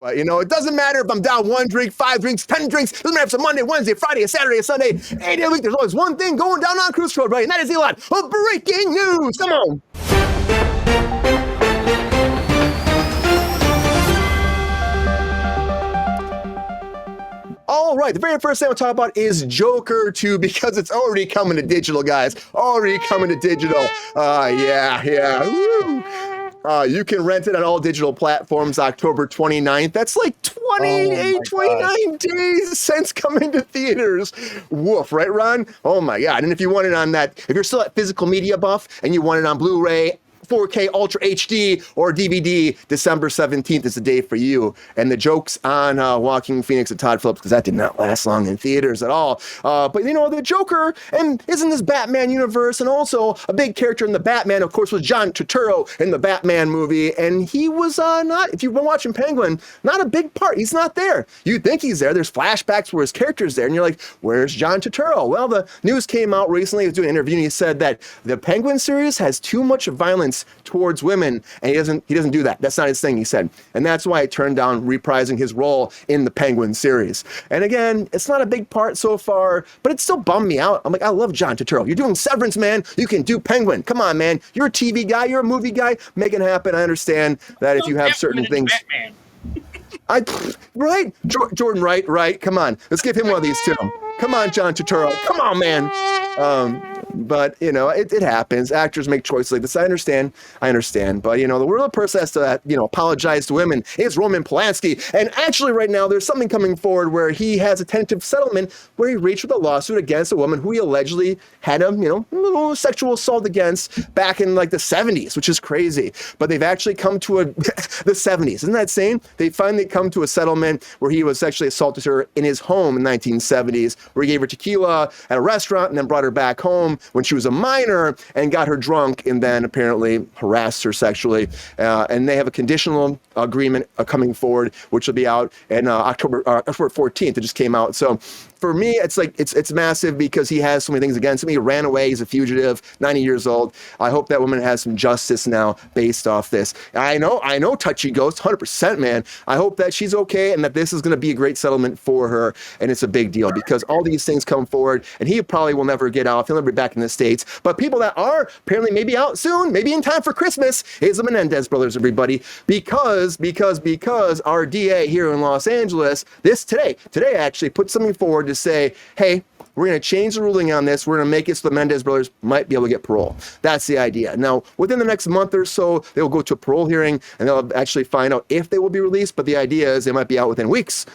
But, it doesn't matter if I'm down 1 drink, 5 drinks, 10 drinks. Doesn't matter if it's a Monday, Wednesday, Friday, a Saturday, a Sunday, 8 day week. There's always one thing going down on Kruse Road, right? And that is Elon of breaking news. Come on. All right, the very first thing we'll talk about is Joker 2 because it's already coming to digital, guys. Already coming to digital. Yeah. Woo. You can rent it on all digital platforms October 29th. That's like 29 days since coming to theaters. Woof, right, Ron? Oh my God. And if you want it on that, if you're still at physical media buff and you want it on Blu-ray, 4K Ultra HD or DVD, December 17th is the day for you. And the joke's on Joaquin Phoenix and Todd Phillips because that did not last long in theaters at all. But the Joker and is in this Batman universe, and also a big character in the Batman, of course, was John Turturro in the Batman movie. And he was not, if you've been watching Penguin, not a big part. He's not there. You think he's there. There's flashbacks where his character's there. And you're like, where's John Turturro? Well, the news came out recently. He was doing an interview and he said that the Penguin series has too much violence towards women, and he doesn't do that. That's not his thing, he said. And that's why he turned down reprising his role in the Penguin series. And again, it's not a big part so far, but it still bummed me out. I'm like, I love John Turturro. You're doing Severance, man. You can do Penguin. Come on, man. You're a TV guy. You're a movie guy. Make it happen. I understand that if you have certain things. Right? Jordan, right. Come on. Let's give him one of these too. Come on, John Turturro. Come on, man. But, it happens. Actors make choices like this. I understand. But, the real person has to, apologize to women is Roman Polanski. And actually right now there's something coming forward where he has a tentative settlement where he reached with a lawsuit against a woman who he allegedly had a little sexual assault against back in like the 70s, which is crazy. But they've actually come to the 70s. Isn't that insane? They finally come to a settlement where he was sexually assaulted her in his home in the 1970s, where he gave her tequila at a restaurant and then brought her back home when she was a minor and got her drunk and then apparently harassed her sexually. And they have a conditional agreement coming forward, which will be out in October 14th. It just came out. So for me, it's like it's massive because he has so many things against him. He ran away. He's a fugitive, 90 years old. I hope that woman has some justice now based off this. I know touchy ghost, 100%, man. I hope that she's okay and that this is going to be a great settlement for her. And it's a big deal because all these things come forward and he probably will never get out. He'll never be back in the States. But people that are apparently maybe out soon, maybe in time for Christmas, is the Menendez brothers, everybody. Because our DA here in Los Angeles, today actually put something forward to say, hey, we're going to change the ruling on this. We're going to make it so the Menendez brothers might be able to get parole. That's the idea. Now, within the next month or so, they will go to a parole hearing and they'll actually find out if they will be released. But the idea is they might be out within weeks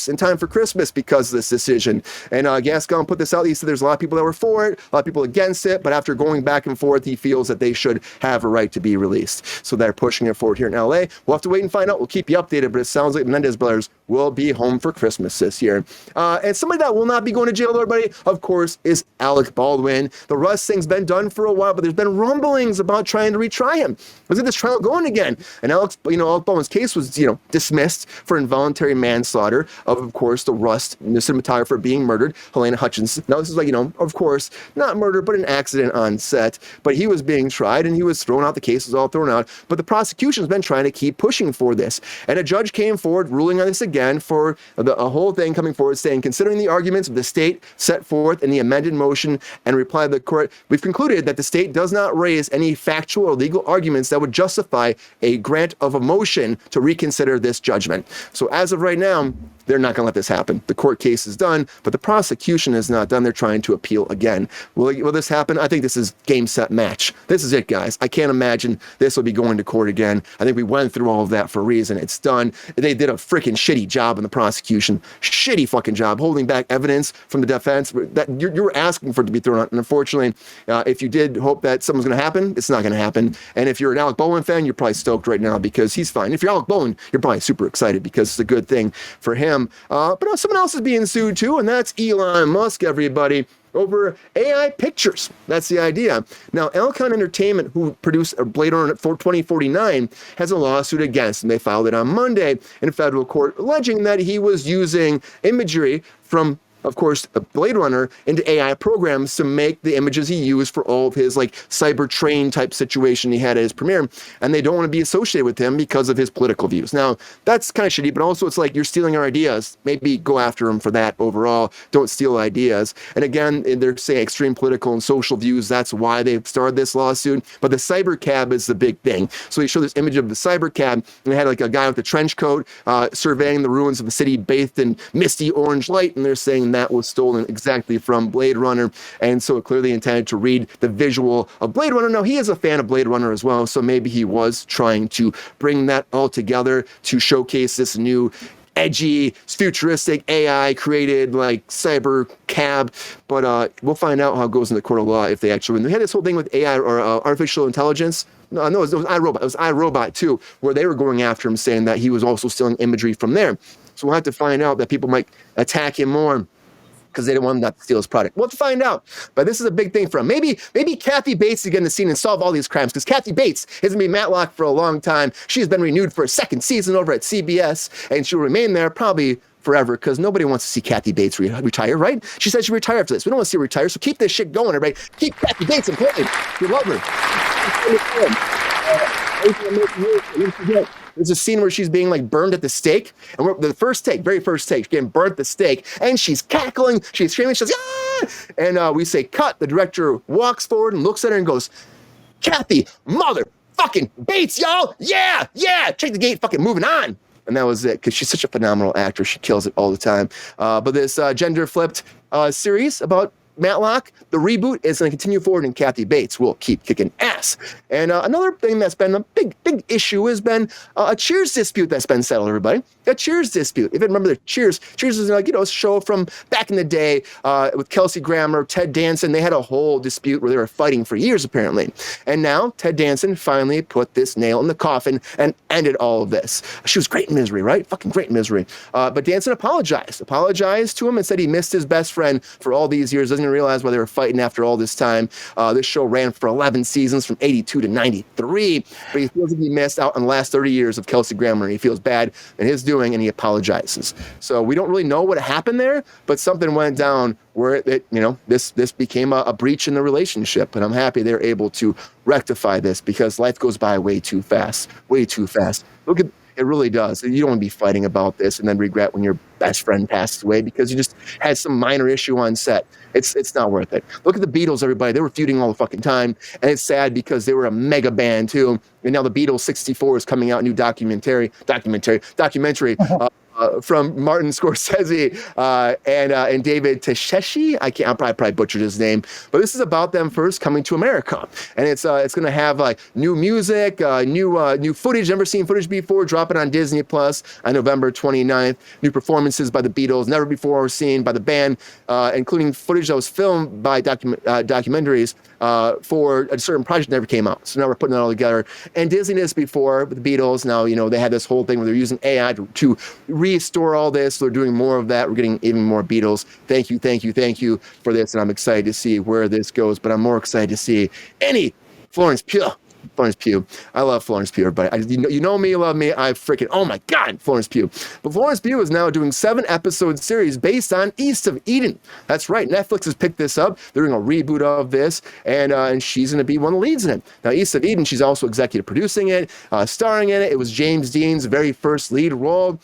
in time for Christmas because of this decision. And Gascon put this out. He said there's a lot of people that were for it, a lot of people against it. But after going back and forth, he feels that they should have a right to be released. So they're pushing it forward here in LA. We'll have to wait and find out. We'll keep you updated. But it sounds like the Menendez brothers will be home for Christmas this year. And somebody that will not be going to jail, everybody, of course, is Alec Baldwin. The Rust thing's been done for a while, but there's been rumblings about trying to retry him. Let's get this trial going again. And Alec Baldwin's case was, dismissed for involuntary manslaughter of course, the Rust cinematographer being murdered, Helena Hutchinson. Now, this is like, of course, not murder, but an accident on set. But he was being tried and he was thrown out. The case was all thrown out. But the prosecution's been trying to keep pushing for this. And a judge came forward ruling on this again for a whole thing coming forward saying, considering the arguments of the state set forth in the amended motion and reply to the court, we've concluded that the state does not raise any factual or legal arguments that would justify a grant of a motion to reconsider this judgment. So as of right now, they're not going to let this happen. The court case is done, but the prosecution is not done. They're trying to appeal again. Will this happen? I think this is game, set, match. This is it, guys. I can't imagine this will be going to court again. I think we went through all of that for a reason. It's done. They did a freaking shitty job in the prosecution. Shitty fucking job holding back evidence from the defense that you're asking for it to be thrown out. And unfortunately, if you did hope that something's going to happen, it's not going to happen. And if you're an Alec Baldwin fan, you're probably stoked right now because he's fine. If you're Alec Baldwin, you're probably super excited because it's a good thing for him. But someone else is being sued too, and that's Elon Musk, everybody, over AI pictures. That's the idea. Now, Alcon Entertainment, who produced Blade Runner 2049, has a lawsuit against him. They filed it on Monday in federal court, alleging that he was using imagery from of course, Blade Runner into AI programs to make the images he used for all of his like cyber train type situation he had at his premiere, and they don't want to be associated with him because of his political views. Now, that's kind of shitty, but also it's like you're stealing our ideas. Maybe go after him for that overall. Don't steal ideas. And again, they're saying extreme political and social views. That's why they've started this lawsuit. But the cyber cab is the big thing. So they show this image of the cyber cab, and they had like a guy with a trench coat surveying the ruins of the city bathed in misty orange light, and they're saying that was stolen exactly from Blade Runner, and so it clearly intended to read the visual of Blade Runner. Now, he is a fan of Blade Runner as well, so maybe he was trying to bring that all together to showcase this new edgy, futuristic AI created like cyber cab, but we'll find out how it goes in the court of law if they actually win. They had this whole thing with AI or artificial intelligence. No, it was iRobot. It was iRobot too, where they were going after him, saying that he was also stealing imagery from there. So we'll have to find out that people might attack him more because they didn't want him not to steal his product. We'll have to find out. But this is a big thing for him. Maybe Kathy Bates to get in the scene and solve all these crimes, because Kathy Bates is going to be Matlock for a long time. She has been renewed for a second season over at CBS, and she'll remain there probably forever, because nobody wants to see Kathy Bates retire, right? She said she'd retire after this. We don't want to see her retire, so keep this shit going, everybody. Keep Kathy Bates employed. We love her. There's a scene where she's being like burned at the stake, and the very first take, she's getting burnt at the stake, and she's cackling, she's screaming, she's ah! And we say cut. The director walks forward and looks at her and goes, "Kathy, motherfucking Bates, y'all, yeah, check the gate, fucking moving on." And that was it, because she's such a phenomenal actor. She kills it all the time. But this gender flipped series about Matlock, the reboot, is going to continue forward, and Kathy Bates will keep kicking ass. And another thing that's been a big issue has been a Cheers dispute that's been settled, everybody. A Cheers dispute. If you remember the Cheers is like, a show from back in the day with Kelsey Grammer, Ted Danson. They had a whole dispute where they were fighting for years, apparently. And now Ted Danson finally put this nail in the coffin and ended all of this. She was great in Misery, right? Fucking great in Misery. But Danson apologized to him and said he missed his best friend for all these years. Doesn't realize why they were fighting after all this time. This show ran for 11 seasons from 82 to 93, but he feels like he missed out on the last 30 years of Kelsey Grammer, and he feels bad in his doing, and he apologizes. So we don't really know what happened there, but something went down where this became a breach in the relationship, and I'm happy they're able to rectify this, because life goes by way too fast. Look at it, really does. You don't want to be fighting about this and then regret when your best friend passes away because you just had some minor issue on set. It's not worth it. Look at the Beatles, everybody. They were feuding all the fucking time, and it's sad because they were a mega band too. And now the Beatles 64 is coming out, new documentary from Martin Scorsese and David Tesheshe. I'll probably butchered his name, but this is about them first coming to America, and it's going to have new music, new footage, never seen footage before, dropping on Disney Plus on November 29th. New performances by the Beatles, never before seen by the band, including footage that was filmed by documentaries for a certain project that never came out. So now we're putting it all together. And Disney did this before with the Beatles. Now, they had this whole thing where they're using AI to restore all this. So they're doing more of that. We're getting even more Beatles. Thank you for this. And I'm excited to see where this goes. But I'm more excited to see any Florence Pugh. I love Florence Pugh, everybody. You know me, you love me. Oh my God, Florence Pugh. But Florence Pugh is now doing 7-episode series based on East of Eden. That's right. Netflix has picked this up. They're doing a reboot of this, and she's going to be one of the leads in it. Now, East of Eden, she's also executive producing it, starring in it. It was James Dean's very first lead role,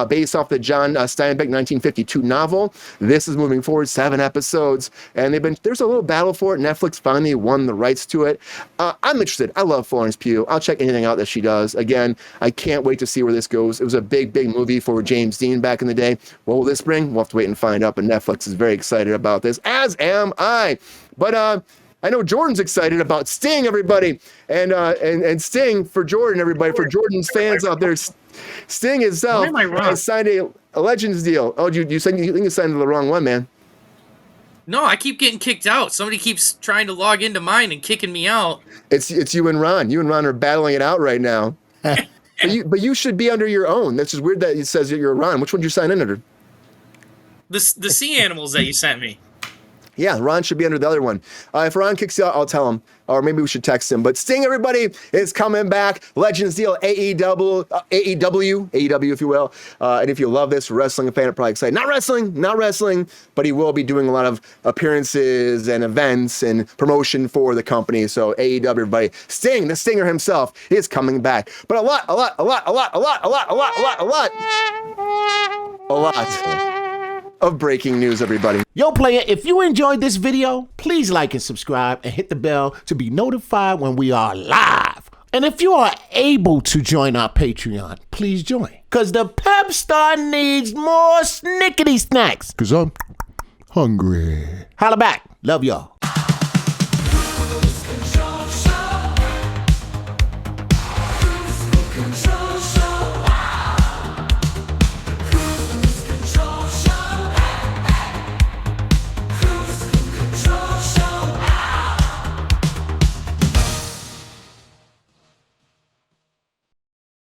based off the John Steinbeck 1952 novel. This is moving forward 7 episodes, and there's a little battle for it. Netflix finally won the rights to it. I'm interested. I love Florence Pugh. I'll check anything out that she does. Again, I can't wait to see where this goes. It was a big movie for James Dean back in the day. What will this bring? We'll have to wait and find out, but Netflix is very excited about this, as am I. But I know Jordan's excited about Sting, everybody. And Sting for Jordan, everybody, for Jordan's fans out there. Sting itself has signed a Legends deal. Oh, you think you signed the wrong one, man. No, I keep getting kicked out. Somebody keeps trying to log into mine and kicking me out. It's you and Ron. You and Ron are battling it out right now. but you should be under your own. That's just weird that it says that you're Ron. Which one did you sign in under? The sea animals that you sent me. Yeah, Ron should be under the other one. If Ron kicks you out, I'll tell him. Or maybe we should text him. But Sting, everybody, is coming back. Legends deal, AEW, if you will. And if you love this wrestling fan, probably excited. Not wrestling, but he will be doing a lot of appearances and events and promotion for the company. So AEW, everybody. Sting, the Stinger himself, is coming back. But a lot of breaking news, everybody. Yo, player, if you enjoyed this video, please like and subscribe and hit the bell to be notified when we are live. And if you are able to join our Patreon, please join. Because the Pepestar needs more snickety snacks. Because I'm hungry. Holla back. Love y'all.